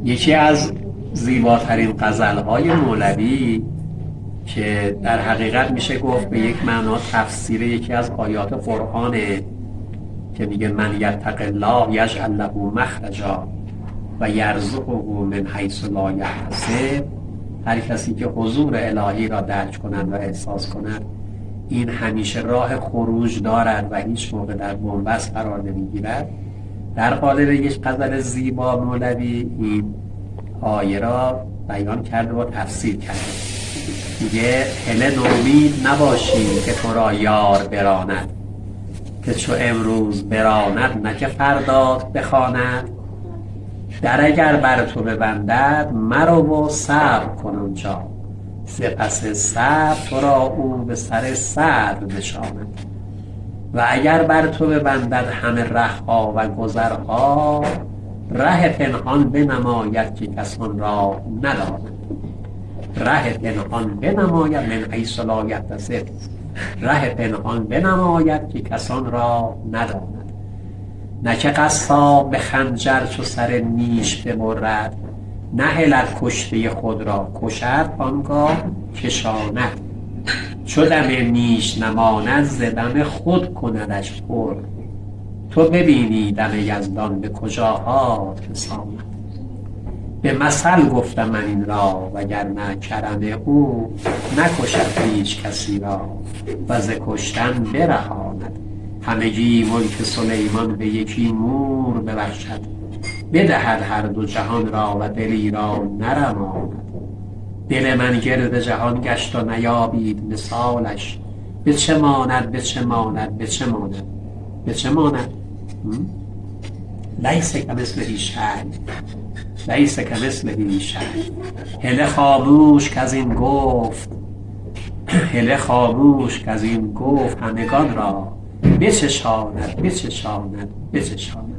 یکی از زیباترین غزلهای مولوی که در حقیقت میشه گفت به یک معنا تفسیر یکی از آیات قرآنه که میگه من یتق الله یجعل له مخرجا و یرزقه من حیث لا یحتسب. هر کسی که حضور الهی را درک کند و احساس کند این همیشه راه خروج دارد و هیچ موقع در بنبست قرار نمیگیرد. در قالب یک غزل زیبا مولوی این آیه را بیان کرده و تفسیر کرده. میگه هله نومید نباشی که تو را یار براند، که چو امروز براند نه که فردات بخواند. در اگر بر تو ببندد مرو و صبر کن آنجا، ز پس صبر تو را او به سر صدر نشاند. و اگر بر تو ببندد همه رهها و گذرها، ره پنهان بنماید که کسان را نداند. ره پنهان بنماید من حیث لا یحتسب، ره پنهان بنماید که کسان را نداند. نه که قصاب به خنجر چو سر نیش ببرد، نه هلد کشته خود را کشد آنگاه کشاند. چو دم نیش نماند ز دم خود کندش پر، تو ببینی دم یزدان به کجاها رساند. به مثل گفتم من این را وگرنه کرم او، نکشد هیچ کسی را و ز کشتن برهاند. همگی ملک سلیمان به یکی مور ببخشد، بدهد هر دو جهان را و دلی را نرماند. دل من گرد جهان گشت و نیابید مثالش، به چه ماند به چه ماند به چه ماند به چه ماند. لیس کمثله شیء، لیس کمثله شیء. هله خاموش که از این گفت، هله خاموش که از این گفت همگان را بچشاند بچشاند بچشاند.